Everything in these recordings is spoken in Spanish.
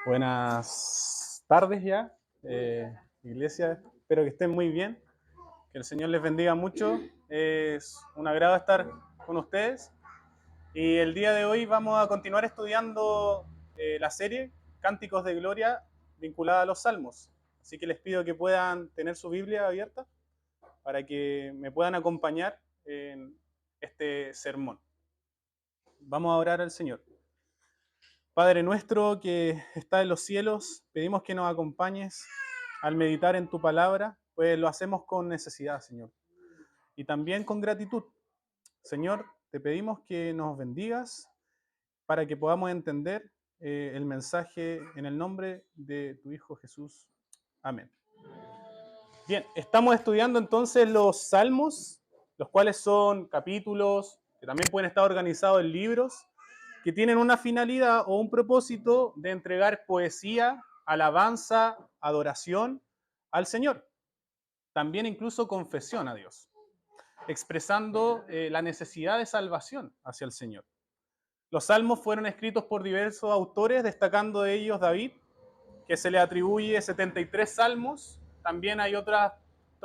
Buenas tardes ya, iglesia. Espero que estén muy bien, que el Señor les bendiga mucho. Es un agrado estar con ustedes. Y el día de hoy vamos a continuar estudiando la serie Cánticos de Gloria vinculada a los Salmos. Así que les pido que puedan tener su Biblia abierta para que me puedan acompañar en este sermón. Vamos a orar al Señor. Padre nuestro que está en los cielos, pedimos que nos acompañes al meditar en tu palabra, pues lo hacemos con necesidad, Señor, y también con gratitud. Señor, te pedimos que nos bendigas para que podamos entender el mensaje en el nombre de tu Hijo Jesús. Amén. Bien, estamos estudiando entonces los salmos, los cuales son capítulos que también pueden estar organizados en libros, que tienen una finalidad o un propósito de entregar poesía, alabanza, adoración al Señor. También incluso confesión a Dios, expresando la necesidad de salvación hacia el Señor. Los salmos fueron escritos por diversos autores, destacando de ellos David, que se le atribuye 73 salmos. También hay otros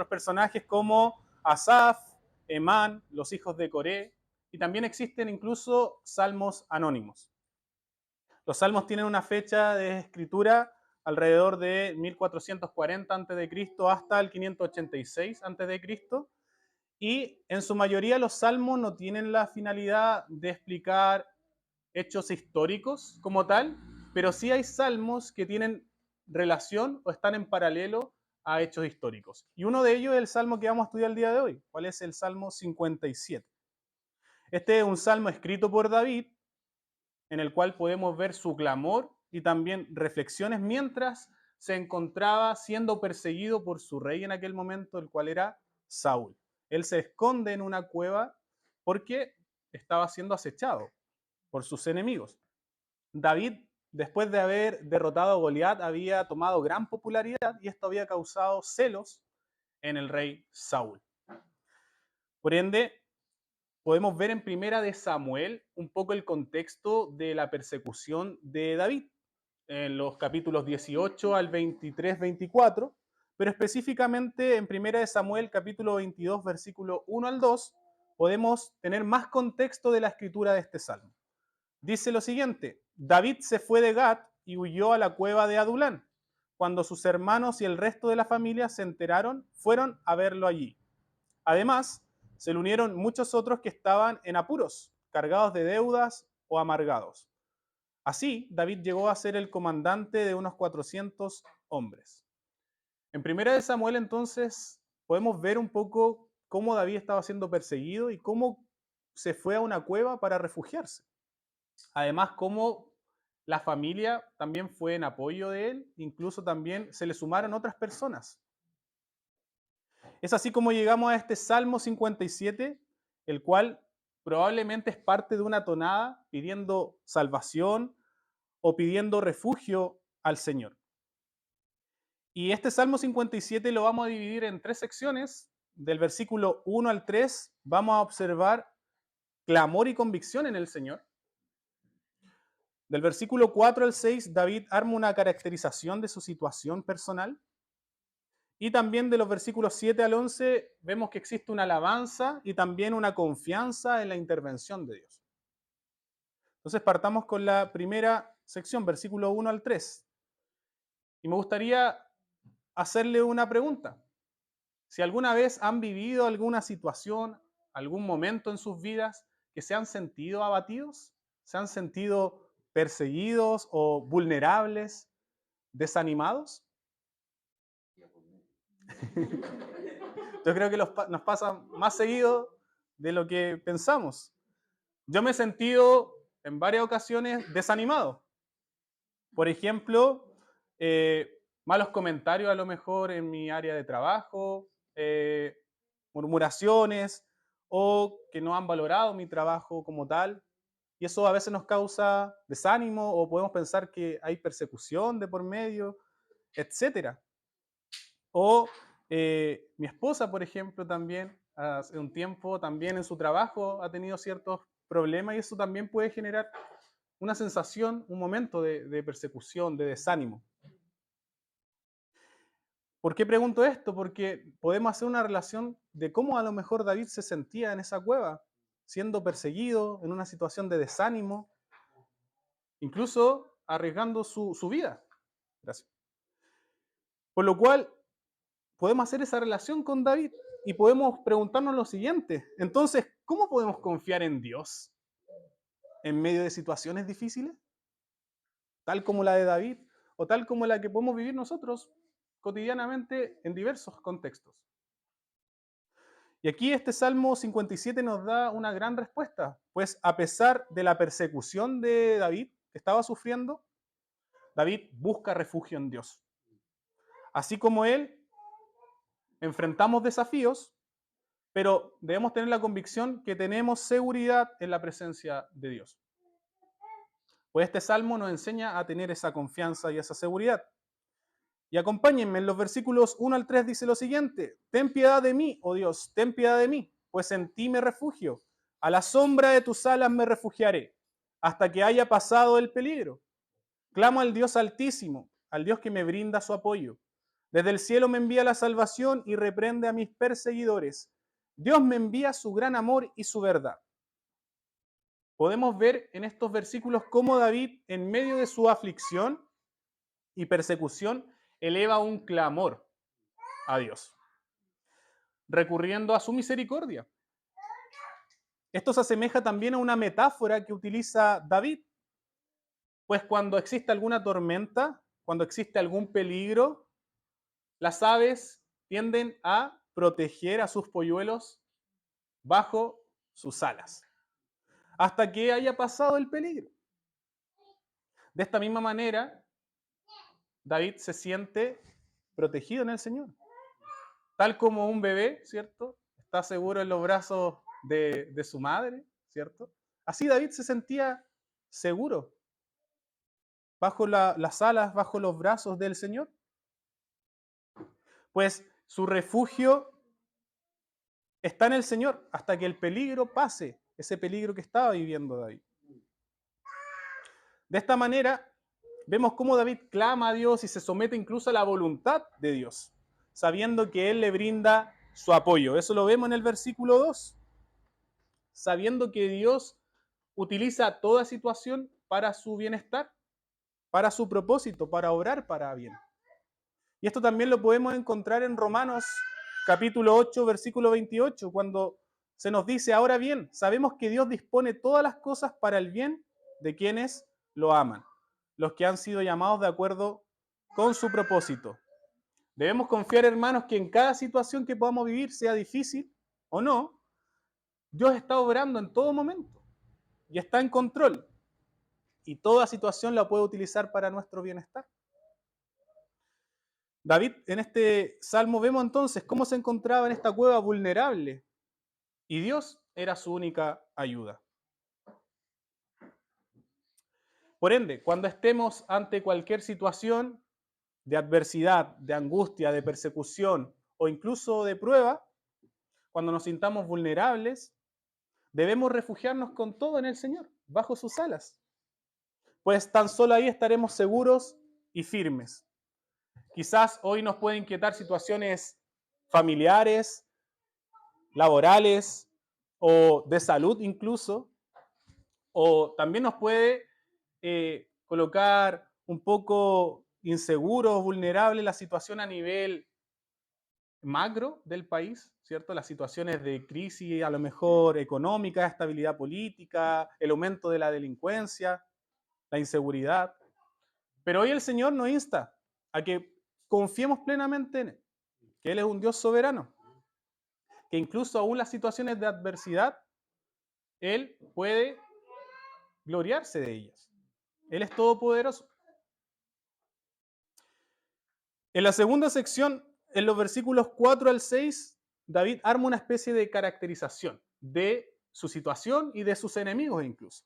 personajes como Asaf, Emán, los hijos de Coré, y también existen incluso salmos anónimos. Los salmos tienen una fecha de escritura alrededor de 1440 a.C. hasta el 586 a.C. Y en su mayoría los salmos no tienen la finalidad de explicar hechos históricos como tal, pero sí hay salmos que tienen relación o están en paralelo a hechos históricos. Y uno de ellos es el salmo que vamos a estudiar el día de hoy, cuál es el Salmo 57. Este es un salmo escrito por David, en el cual podemos ver su clamor y también reflexiones mientras se encontraba siendo perseguido por su rey en aquel momento, el cual era Saúl. Él se esconde en una cueva porque estaba siendo acechado por sus enemigos. David, después de haber derrotado a Goliat, había tomado gran popularidad y esto había causado celos en el rey Saúl. Por ende, podemos ver en Primera de Samuel un poco el contexto de la persecución de David, en los capítulos 18 al 23-24, pero específicamente en Primera de Samuel, capítulo 22, versículo 1 al 2, podemos tener más contexto de la escritura de este salmo. Dice lo siguiente: David se fue de Gat y huyó a la cueva de Adulán. Cuando sus hermanos y el resto de la familia se enteraron, fueron a verlo allí. Además, se le unieron muchos otros que estaban en apuros, cargados de deudas o amargados. Así, David llegó a ser el comandante de unos 400 hombres. En Primera de Samuel, entonces, podemos ver un poco cómo David estaba siendo perseguido y cómo se fue a una cueva para refugiarse. Además, cómo la familia también fue en apoyo de él, incluso también se le sumaron otras personas. Es así como llegamos a este Salmo 57, el cual probablemente es parte de una tonada pidiendo salvación o pidiendo refugio al Señor. Y este Salmo 57 lo vamos a dividir en tres secciones. Del versículo 1 al 3 vamos a observar clamor y convicción en el Señor. Del versículo 4 al 6, David arma una caracterización de su situación personal. Y también de los versículos 7 al 11 vemos que existe una alabanza y también una confianza en la intervención de Dios. Entonces partamos con la primera sección, versículo 1 al 3. Y me gustaría hacerle una pregunta. Si alguna vez han vivido alguna situación, algún momento en sus vidas que se han sentido abatidos, se han sentido perseguidos o vulnerables, desanimados. Yo creo que nos pasa más seguido de lo que pensamos. Yo me he sentido en varias ocasiones desanimado. Por ejemplo, malos comentarios a lo mejor en mi área de trabajo, murmuraciones o que no han valorado mi trabajo como tal. Y eso a veces nos causa desánimo o podemos pensar que hay persecución de por medio, etcétera. O mi esposa, por ejemplo, también hace un tiempo, también en su trabajo ha tenido ciertos problemas y eso también puede generar una sensación, un momento de persecución, de desánimo. ¿Por qué pregunto esto? Porque podemos hacer una relación de cómo a lo mejor David se sentía en esa cueva, siendo perseguido, en una situación de desánimo, incluso arriesgando su vida. Gracias. Por lo cual, podemos hacer esa relación con David y podemos preguntarnos lo siguiente. Entonces, ¿cómo podemos confiar en Dios en medio de situaciones difíciles? Tal como la de David o tal como la que podemos vivir nosotros cotidianamente en diversos contextos. Y aquí este Salmo 57 nos da una gran respuesta, pues a pesar de la persecución de David que estaba sufriendo, David busca refugio en Dios. Así como él, enfrentamos desafíos, pero debemos tener la convicción que tenemos seguridad en la presencia de Dios. Pues este Salmo nos enseña a tener esa confianza y esa seguridad. Y acompáñenme, en los versículos 1 al 3 dice lo siguiente: ten piedad de mí, oh Dios, ten piedad de mí, pues en ti me refugio. A la sombra de tus alas me refugiaré, hasta que haya pasado el peligro. Clamo al Dios Altísimo, al Dios que me brinda su apoyo. Desde el cielo me envía la salvación y reprende a mis perseguidores. Dios me envía su gran amor y su verdad. Podemos ver en estos versículos cómo David, en medio de su aflicción y persecución, eleva un clamor a Dios, recurriendo a su misericordia. Esto se asemeja también a una metáfora que utiliza David, pues cuando existe alguna tormenta, cuando existe algún peligro, las aves tienden a proteger a sus polluelos bajo sus alas, hasta que haya pasado el peligro. De esta misma manera, David se siente protegido en el Señor. Tal como un bebé, ¿cierto? Está seguro en los brazos de su madre, ¿cierto? Así David se sentía seguro bajo las alas, bajo los brazos del Señor. Pues su refugio está en el Señor hasta que el peligro pase, ese peligro que estaba viviendo David. De esta manera, vemos cómo David clama a Dios y se somete incluso a la voluntad de Dios, sabiendo que Él le brinda su apoyo. Eso lo vemos en el versículo 2. Sabiendo que Dios utiliza toda situación para su bienestar, para su propósito, para obrar para bien. Y esto también lo podemos encontrar en Romanos capítulo 8, versículo 28, cuando se nos dice: ahora bien, sabemos que Dios dispone todas las cosas para el bien de quienes lo aman, los que han sido llamados de acuerdo con su propósito. Debemos confiar, hermanos, que en cada situación que podamos vivir, sea difícil o no, Dios está obrando en todo momento y está en control. Y toda situación la puede utilizar para nuestro bienestar. David, en este salmo vemos entonces cómo se encontraba en esta cueva vulnerable y Dios era su única ayuda. Por ende, cuando estemos ante cualquier situación de adversidad, de angustia, de persecución o incluso de prueba, cuando nos sintamos vulnerables, debemos refugiarnos con todo en el Señor, bajo sus alas. Pues tan solo ahí estaremos seguros y firmes. Quizás hoy nos pueden inquietar situaciones familiares, laborales o de salud incluso, o también nos puede colocar un poco inseguro o vulnerable la situación a nivel macro del país, ¿cierto? Las situaciones de crisis a lo mejor económica, estabilidad política, el aumento de la delincuencia, la inseguridad. Pero hoy el Señor nos insta a que confiemos plenamente en Él, que Él es un Dios soberano, que incluso aún las situaciones de adversidad, Él puede gloriarse de ellas. Él es todopoderoso. En la segunda sección, en los versículos 4 al 6, David arma una especie de caracterización de su situación y de sus enemigos incluso.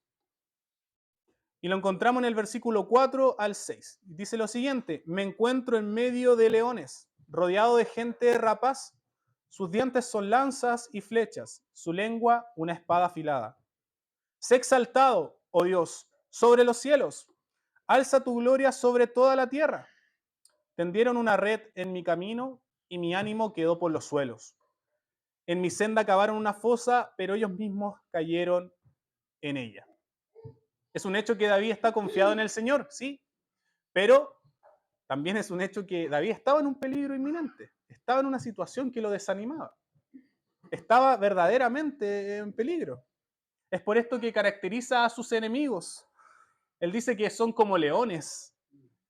Y lo encontramos en el versículo 4 al 6. Dice lo siguiente: me encuentro en medio de leones, rodeado de gente rapaz. Sus dientes son lanzas y flechas, su lengua una espada afilada. Sé exaltado, oh Dios, sobre los cielos. Alza tu gloria sobre toda la tierra. Tendieron una red en mi camino y mi ánimo quedó por los suelos. En mi senda cavaron una fosa, pero ellos mismos cayeron en ella. Es un hecho que David está confiado en el Señor, sí, pero también es un hecho que David estaba en un peligro inminente, estaba en una situación que lo desanimaba, estaba verdaderamente en peligro. Es por esto que caracteriza a sus enemigos. Él dice que son como leones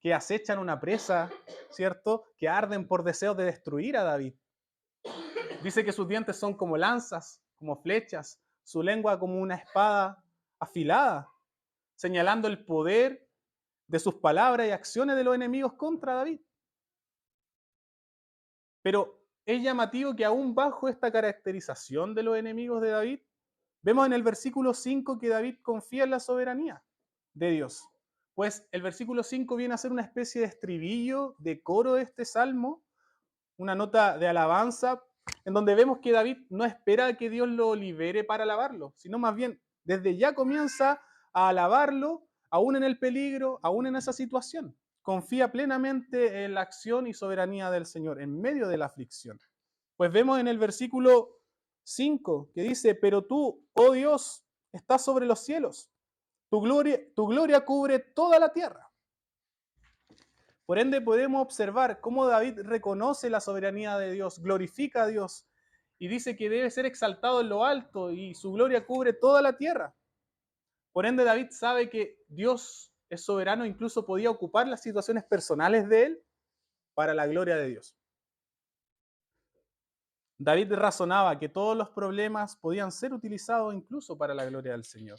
que acechan una presa, ¿cierto? Que arden por deseos de destruir a David. Dice que sus dientes son como lanzas, como flechas, su lengua como una espada afilada, señalando el poder de sus palabras y acciones de los enemigos contra David. Pero es llamativo que aún bajo esta caracterización de los enemigos de David, vemos en el versículo 5 que David confía en la soberanía de Dios. Pues el versículo 5 viene a ser una especie de estribillo, de coro de este salmo, una nota de alabanza, en donde vemos que David no espera que Dios lo libere para alabarlo, sino más bien desde ya comienza a alabarlo, aún en el peligro, aún en esa situación. Confía plenamente en la acción y soberanía del Señor en medio de la aflicción. Pues vemos en el versículo 5 que dice, pero tú, oh Dios, estás sobre los cielos, tu gloria cubre toda la tierra. Por ende, podemos observar cómo David reconoce la soberanía de Dios, glorifica a Dios y dice que debe ser exaltado en lo alto y su gloria cubre toda la tierra. Por ende, David sabe que Dios es soberano, incluso podía ocupar las situaciones personales de él para la gloria de Dios. David razonaba que todos los problemas podían ser utilizados incluso para la gloria del Señor.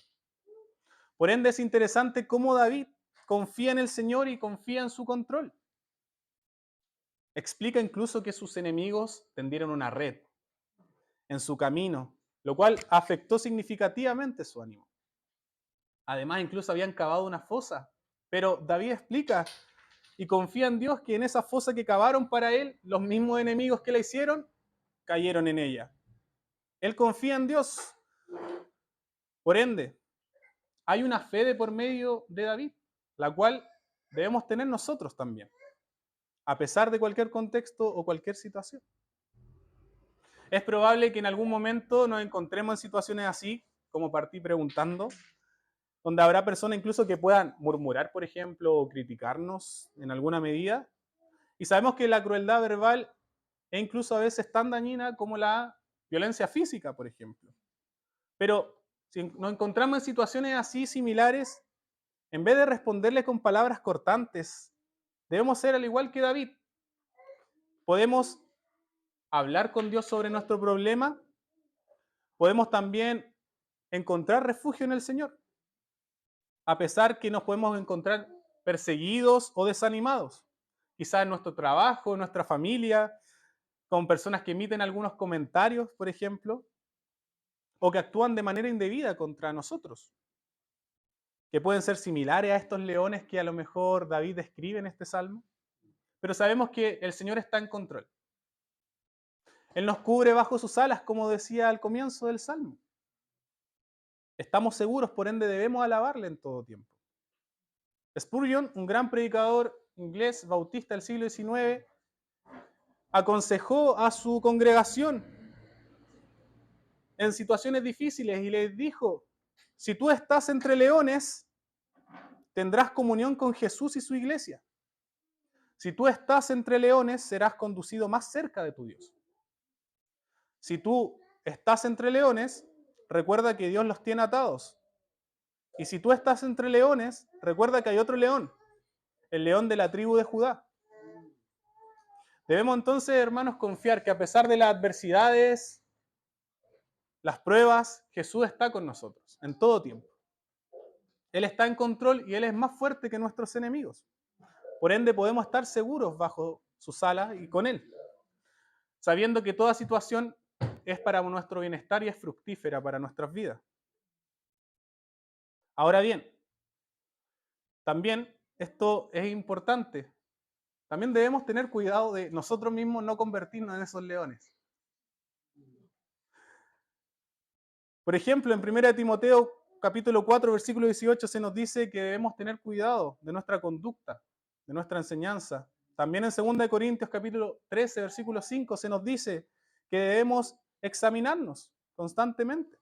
Por ende, es interesante cómo David confía en el Señor y confía en su control. Explica incluso que sus enemigos tendieron una red en su camino, lo cual afectó significativamente su ánimo. Además, incluso habían cavado una fosa, pero David explica y confía en Dios que en esa fosa que cavaron para él, los mismos enemigos que la hicieron, cayeron en ella. Él confía en Dios. Por ende, hay una fe de por medio de David, la cual debemos tener nosotros también, a pesar de cualquier contexto o cualquier situación. Es probable que en algún momento nos encontremos en situaciones así, como partí preguntando, donde habrá personas incluso que puedan murmurar, por ejemplo, o criticarnos en alguna medida. Y sabemos que la crueldad verbal es incluso a veces tan dañina como la violencia física, por ejemplo. Pero si nos encontramos en situaciones así similares, en vez de responderle con palabras cortantes, debemos ser al igual que David. Podemos hablar con Dios sobre nuestro problema, podemos también encontrar refugio en el Señor, a pesar que nos podemos encontrar perseguidos o desanimados, quizás en nuestro trabajo, en nuestra familia, con personas que emiten algunos comentarios, por ejemplo, o que actúan de manera indebida contra nosotros, que pueden ser similares a estos leones que a lo mejor David describe en este salmo, pero sabemos que el Señor está en control. Él nos cubre bajo sus alas, como decía al comienzo del salmo. Estamos seguros, por ende debemos alabarle en todo tiempo. Spurgeon, un gran predicador inglés bautista del siglo XIX, aconsejó a su congregación en situaciones difíciles y les dijo, si tú estás entre leones, tendrás comunión con Jesús y su iglesia. Si tú estás entre leones, serás conducido más cerca de tu Dios. Si tú estás entre leones, recuerda que Dios los tiene atados. Y si tú estás entre leones, recuerda que hay otro león, el león de la tribu de Judá. Debemos entonces, hermanos, confiar que a pesar de las adversidades, las pruebas, Jesús está con nosotros en todo tiempo. Él está en control y Él es más fuerte que nuestros enemigos. Por ende, podemos estar seguros bajo sus alas y con Él, sabiendo que toda situación es para nuestro bienestar y es fructífera para nuestras vidas. Ahora bien, también esto es importante. También debemos tener cuidado de nosotros mismos no convertirnos en esos leones. Por ejemplo, en 1 Timoteo capítulo 4, versículo 18 se nos dice que debemos tener cuidado de nuestra conducta, de nuestra enseñanza. También en 2 Corintios capítulo 13, versículo 5 se nos dice que debemos examinarnos constantemente.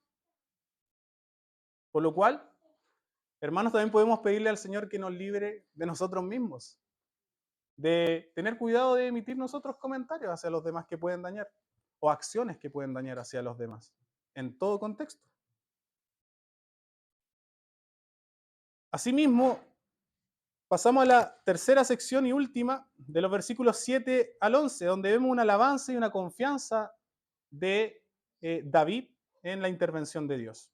Por lo cual, hermanos, también podemos pedirle al Señor que nos libre de nosotros mismos, de tener cuidado de emitir nosotros comentarios hacia los demás que pueden dañar, o acciones que pueden dañar hacia los demás, en todo contexto. Asimismo, pasamos a la tercera sección y última de los versículos 7 al 11, donde vemos una alabanza y una confianza de David en la intervención de Dios.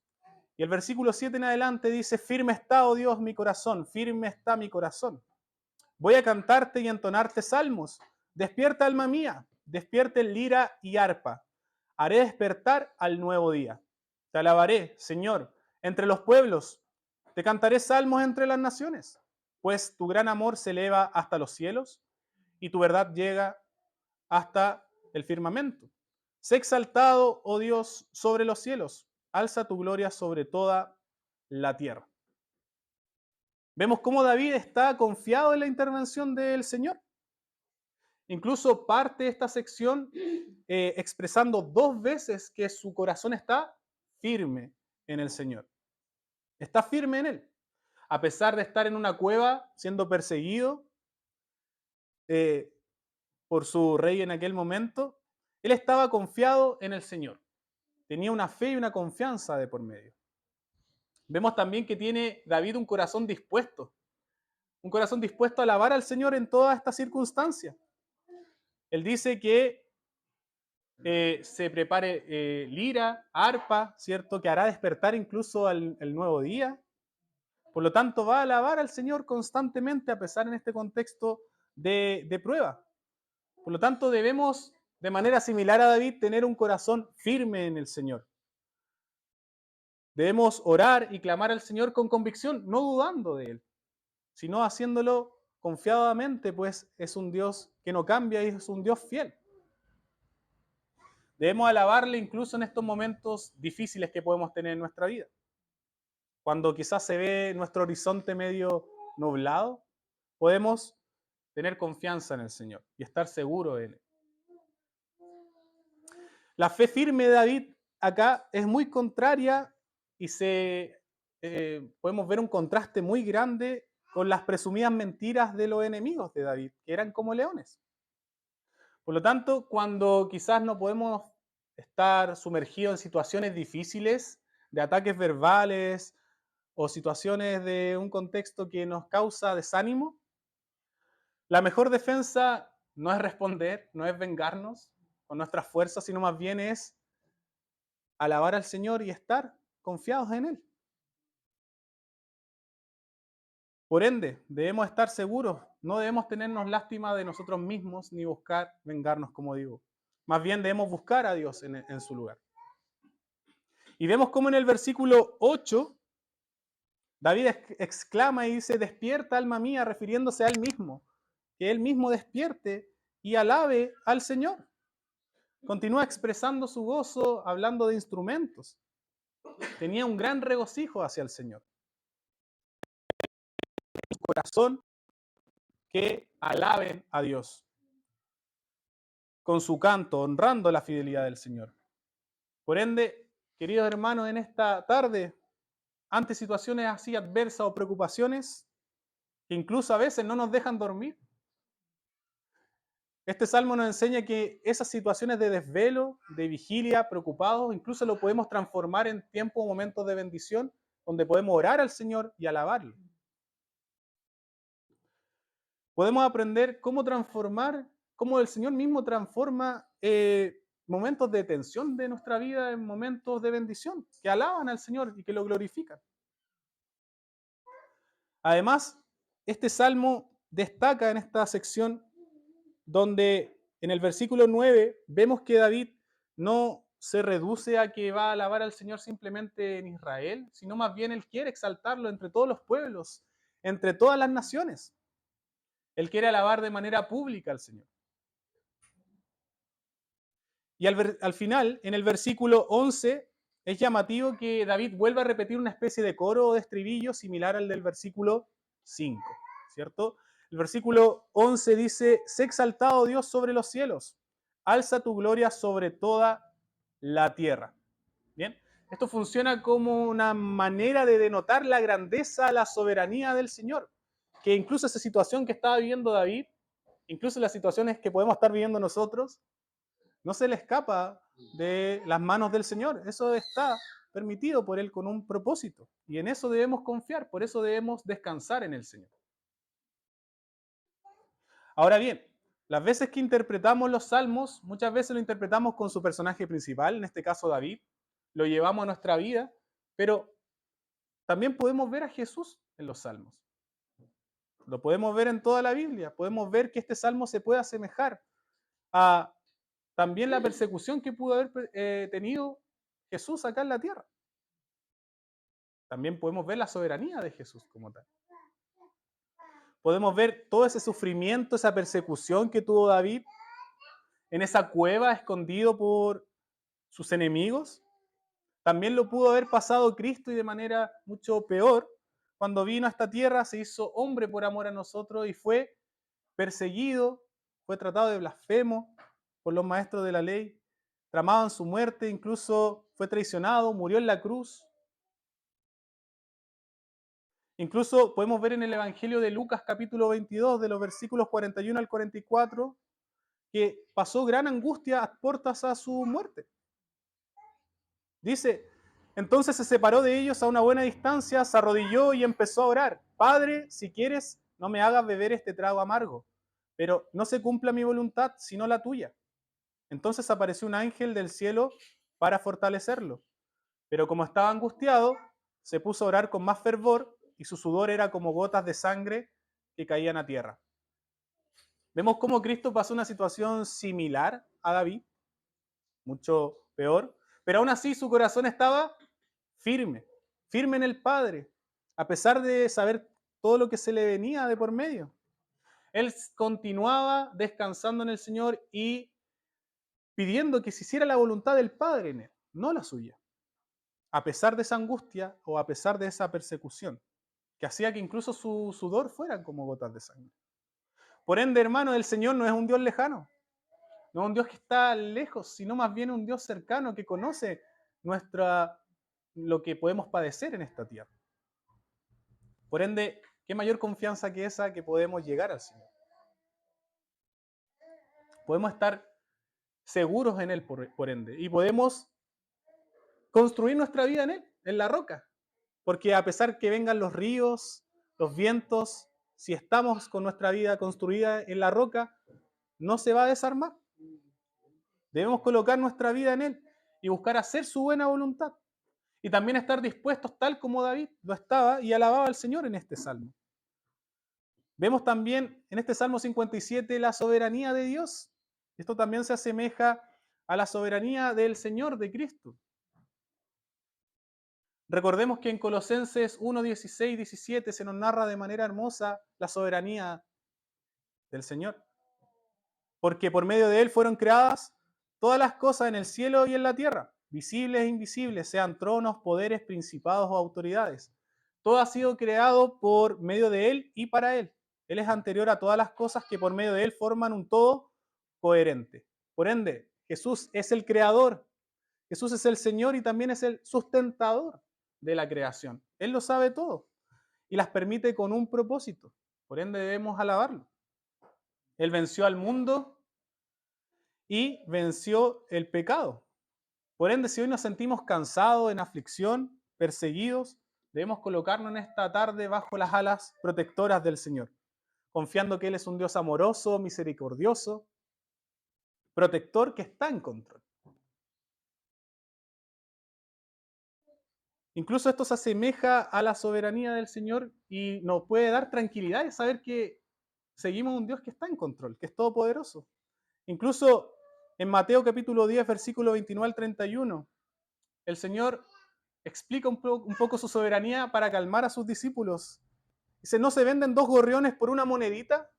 Y el versículo 7 en adelante dice: firme está, oh Dios, mi corazón, firme está mi corazón. Voy a cantarte y entonarte salmos. Despierta, alma mía, despierte lira y arpa. Haré despertar al nuevo día. Te alabaré, Señor, entre los pueblos. Te cantaré salmos entre las naciones, pues tu gran amor se eleva hasta los cielos y tu verdad llega hasta el firmamento. Sé exaltado, oh Dios, sobre los cielos. Alza tu gloria sobre toda la tierra. Vemos cómo David está confiado en la intervención del Señor. Incluso parte de esta sección expresando 2 veces que su corazón está firme en el Señor. Está firme en Él. A pesar de estar en una cueva siendo perseguido por su rey en aquel momento, él estaba confiado en el Señor. Tenía una fe y una confianza de por medio. Vemos también que tiene David un corazón dispuesto a alabar al Señor en todas estas circunstancias. Él dice que se prepare lira, arpa, ¿cierto? Que hará despertar incluso el nuevo día. Por lo tanto, va a alabar al Señor constantemente a pesar en este contexto de prueba. Por lo tanto, debemos, de manera similar a David, tener un corazón firme en el Señor. Debemos orar y clamar al Señor con convicción, no dudando de Él, sino haciéndolo confiadamente, pues es un Dios que no cambia y es un Dios fiel. Debemos alabarle incluso en estos momentos difíciles que podemos tener en nuestra vida. Cuando quizás se ve nuestro horizonte medio nublado, podemos tener confianza en el Señor y estar seguros de Él. La fe firme de David acá es muy contraria y podemos ver un contraste muy grande con las presumidas mentiras de los enemigos de David, que eran como leones. Por lo tanto, cuando quizás no podemos estar sumergidos en situaciones difíciles, de ataques verbales o situaciones de un contexto que nos causa desánimo, la mejor defensa no es responder, no es vengarnos con nuestras fuerzas, sino más bien es alabar al Señor y estar confiados en Él. Por ende, debemos estar seguros, no debemos tenernos lástima de nosotros mismos ni buscar vengarnos, como digo. Más bien debemos buscar a Dios en su lugar. Y vemos cómo en el versículo 8, David exclama y dice: despierta, alma mía, refiriéndose a él mismo. Que él mismo despierte y alabe al Señor. Continúa expresando su gozo, hablando de instrumentos. Tenía un gran regocijo hacia el Señor. Su corazón que alaben a Dios con su canto, honrando la fidelidad del Señor. Por ende, queridos hermanos, en esta tarde, ante situaciones así adversas o preocupaciones, que incluso a veces no nos dejan dormir, este salmo nos enseña que esas situaciones de desvelo, de vigilia, preocupados, incluso lo podemos transformar en tiempos o momentos de bendición, donde podemos orar al Señor y alabarlo. Podemos aprender cómo el Señor mismo transforma momentos de tensión de nuestra vida en momentos de bendición, que alaban al Señor y que lo glorifican. Además, este salmo destaca en esta sección donde en el versículo 9 vemos que David no se reduce a que va a alabar al Señor simplemente en Israel, sino más bien él quiere exaltarlo entre todos los pueblos, entre todas las naciones. Él quiere alabar de manera pública al Señor. Y al final, en el versículo 11, es llamativo que David vuelva a repetir una especie de coro o de estribillo similar al del versículo 5, ¿cierto? El versículo 11 dice, sé exaltado Dios sobre los cielos, alza tu gloria sobre toda la tierra. Bien, esto funciona como una manera de denotar la grandeza, la soberanía del Señor, que incluso esa situación que estaba viviendo David, incluso las situaciones que podemos estar viviendo nosotros, no se le escapa de las manos del Señor. Eso está permitido por Él con un propósito. Y en eso debemos confiar, por eso debemos descansar en el Señor. Ahora bien, las veces que interpretamos los salmos, muchas veces lo interpretamos con su personaje principal, en este caso David, lo llevamos a nuestra vida, pero también podemos ver a Jesús en los salmos. Lo podemos ver en toda la Biblia. Podemos ver que este salmo se puede asemejar a también la persecución que pudo haber tenido Jesús acá en la tierra. También podemos ver la soberanía de Jesús como tal. Podemos ver todo ese sufrimiento, esa persecución que tuvo David en esa cueva escondido por sus enemigos. También lo pudo haber pasado Cristo y de manera mucho peor. Cuando vino a esta tierra se hizo hombre por amor a nosotros y fue perseguido, fue tratado de blasfemo por los maestros de la ley, tramaban su muerte, incluso fue traicionado, murió en la cruz. Incluso podemos ver en el Evangelio de Lucas capítulo 22, de los versículos 41 al 44, que pasó gran angustia a puertas a su muerte. Dice, entonces se separó de ellos a una buena distancia, se arrodilló y empezó a orar. Padre, si quieres, no me hagas beber este trago amargo, pero no se cumpla mi voluntad, sino la tuya. Entonces apareció un ángel del cielo para fortalecerlo. Pero como estaba angustiado, se puso a orar con más fervor y su sudor era como gotas de sangre que caían a tierra. Vemos cómo Cristo pasó una situación similar a David, mucho peor, pero aún así su corazón estaba firme, firme en el Padre, a pesar de saber todo lo que se le venía de por medio. Él continuaba descansando en el Señor y pidiendo que se hiciera la voluntad del Padre en él, no la suya, a pesar de esa angustia o a pesar de esa persecución, que hacía que incluso su sudor fuera como gotas de sangre. Por ende, hermano, el Señor no es un Dios lejano, no es un Dios que está lejos, sino más bien un Dios cercano que conoce lo que podemos padecer en esta tierra. Por ende, ¿qué mayor confianza que esa que podemos llegar al Señor? Podemos estar seguros en Él, por ende, y podemos construir nuestra vida en Él, en la roca. Porque a pesar que vengan los ríos, los vientos, si estamos con nuestra vida construida en la roca, no se va a desarmar. Debemos colocar nuestra vida en Él y buscar hacer su buena voluntad. Y también estar dispuestos, tal como David lo estaba y alababa al Señor en este salmo. Vemos también en este Salmo 57 la soberanía de Dios. Esto también se asemeja a la soberanía del Señor, de Cristo. Recordemos que en Colosenses 1, 16, 17 se nos narra de manera hermosa la soberanía del Señor. Porque por medio de Él fueron creadas todas las cosas en el cielo y en la tierra, visibles e invisibles, sean tronos, poderes, principados o autoridades. Todo ha sido creado por medio de Él y para Él. Él es anterior a todas las cosas que por medio de Él forman un todo coherente. Por ende, Jesús es el creador, Jesús es el Señor y también es el sustentador de la creación. Él lo sabe todo y las permite con un propósito. Por ende debemos alabarlo. Él venció al mundo y venció el pecado. Por ende, si hoy nos sentimos cansados, en aflicción, perseguidos, debemos colocarnos en esta tarde bajo las alas protectoras del Señor, confiando que Él es un Dios amoroso, misericordioso, protector que está en control. Incluso esto se asemeja a la soberanía del Señor y nos puede dar tranquilidad de saber que seguimos un Dios que está en control, que es todopoderoso. Incluso en Mateo capítulo 10, versículo 29 al 31, el Señor explica un poco su soberanía para calmar a sus discípulos. Dice, ¿no se venden dos gorriones por una monedita?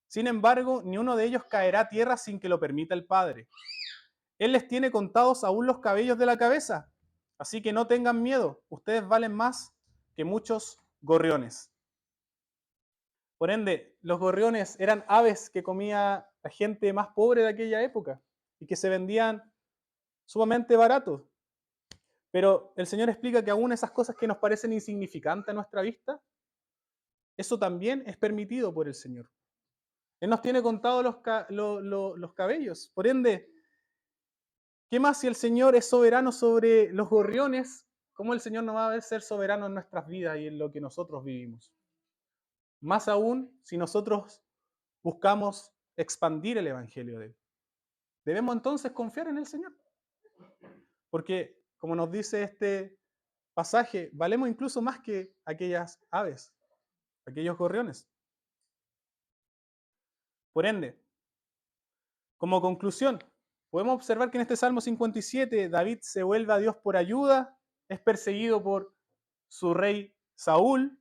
Sin embargo, ni uno de ellos caerá a tierra sin que lo permita el Padre. Él les tiene contados aún los cabellos de la cabeza. Así que no tengan miedo, ustedes valen más que muchos gorriones. Por ende, los gorriones eran aves que comía la gente más pobre de aquella época y que se vendían sumamente baratos. Pero el Señor explica que aún esas cosas que nos parecen insignificantes a nuestra vista, eso también es permitido por el Señor. Él nos tiene contados los cabellos. Por ende, ¿qué más si el Señor es soberano sobre los gorriones? ¿Cómo el Señor no va a ser soberano en nuestras vidas y en lo que nosotros vivimos? Más aún si nosotros buscamos expandir el Evangelio de Él. Debemos entonces confiar en el Señor. Porque, como nos dice este pasaje, valemos incluso más que aquellas aves, aquellos gorriones. Por ende, como conclusión, podemos observar que en este Salmo 57 David se vuelve a Dios por ayuda, es perseguido por su rey Saúl,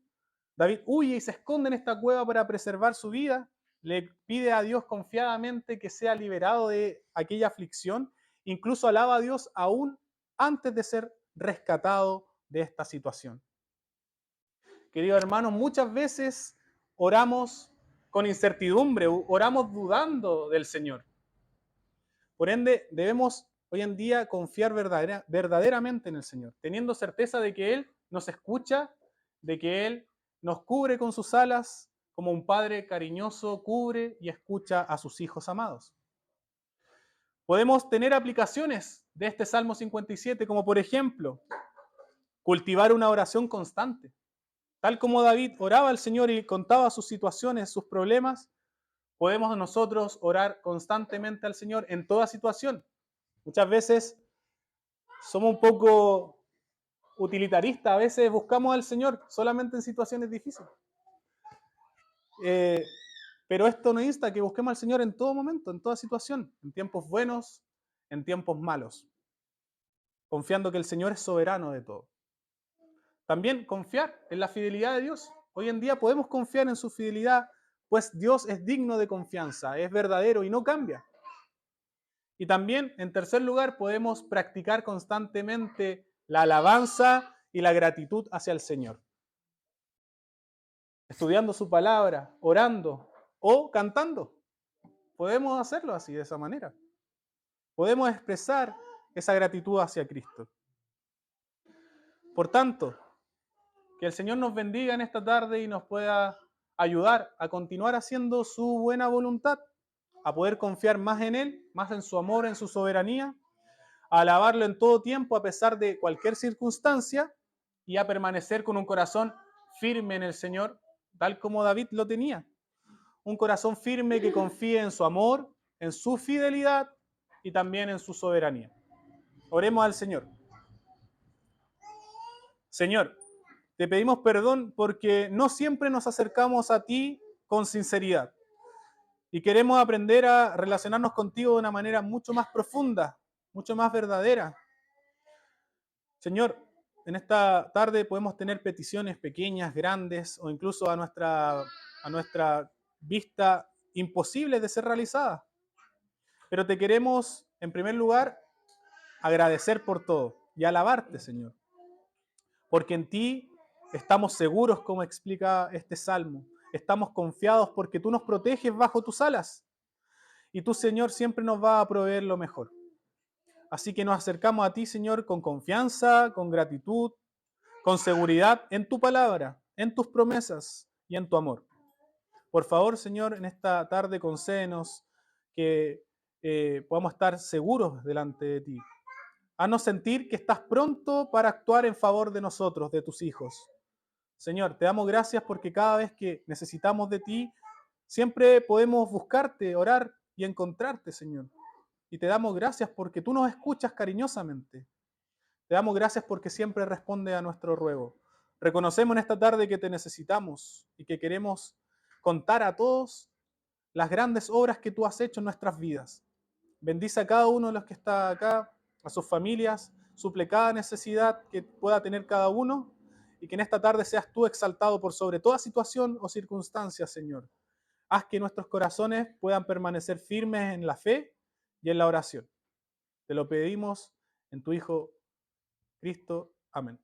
David huye y se esconde en esta cueva para preservar su vida, le pide a Dios confiadamente que sea liberado de aquella aflicción, incluso alaba a Dios aún antes de ser rescatado de esta situación. Queridos hermanos, muchas veces oramos con incertidumbre, oramos dudando del Señor. Por ende, debemos hoy en día confiar verdaderamente en el Señor, teniendo certeza de que Él nos escucha, de que Él nos cubre con sus alas, como un padre cariñoso cubre y escucha a sus hijos amados. Podemos tener aplicaciones de este Salmo 57, como por ejemplo, cultivar una oración constante. Tal como David oraba al Señor y contaba sus situaciones, sus problemas, podemos nosotros orar constantemente al Señor en toda situación. Muchas veces somos un poco utilitaristas, a veces buscamos al Señor solamente en situaciones difíciles. Pero esto nos insta a que busquemos al Señor en todo momento, en toda situación, en tiempos buenos, en tiempos malos, confiando que el Señor es soberano de todo. También confiar en la fidelidad de Dios. Hoy en día podemos confiar en su fidelidad, pues Dios es digno de confianza, es verdadero y no cambia. Y también, en tercer lugar, podemos practicar constantemente la alabanza y la gratitud hacia el Señor. Estudiando su palabra, orando o cantando. Podemos hacerlo así, de esa manera. Podemos expresar esa gratitud hacia Cristo. Por tanto, que el Señor nos bendiga en esta tarde y nos pueda ayudar a continuar haciendo su buena voluntad, a poder confiar más en Él, más en su amor, en su soberanía, a alabarlo en todo tiempo a pesar de cualquier circunstancia y a permanecer con un corazón firme en el Señor, tal como David lo tenía. Un corazón firme que confíe en su amor, en su fidelidad y también en su soberanía. Oremos al Señor. Señor, te pedimos perdón porque no siempre nos acercamos a ti con sinceridad y queremos aprender a relacionarnos contigo de una manera mucho más profunda, mucho más verdadera. Señor, en esta tarde podemos tener peticiones pequeñas, grandes o incluso a nuestra vista imposibles de ser realizadas. Pero te queremos, en primer lugar, agradecer por todo y alabarte, Señor. Porque en ti estamos seguros, como explica este salmo. Estamos confiados porque tú nos proteges bajo tus alas. Y tú, Señor, siempre nos vas a proveer lo mejor. Así que nos acercamos a ti, Señor, con confianza, con gratitud, con seguridad en tu palabra, en tus promesas y en tu amor. Por favor, Señor, en esta tarde concédenos que podamos estar seguros delante de ti. Haznos sentir que estás pronto para actuar en favor de nosotros, de tus hijos. Señor, te damos gracias porque cada vez que necesitamos de ti, siempre podemos buscarte, orar y encontrarte, Señor. Y te damos gracias porque tú nos escuchas cariñosamente. Te damos gracias porque siempre responde a nuestro ruego. Reconocemos en esta tarde que te necesitamos y que queremos contar a todos las grandes obras que tú has hecho en nuestras vidas. Bendice a cada uno de los que está acá, a sus familias, suple cada necesidad que pueda tener cada uno y que en esta tarde seas tú exaltado por sobre toda situación o circunstancia, Señor. Haz que nuestros corazones puedan permanecer firmes en la fe y en la oración. Te lo pedimos en tu Hijo Cristo. Amén.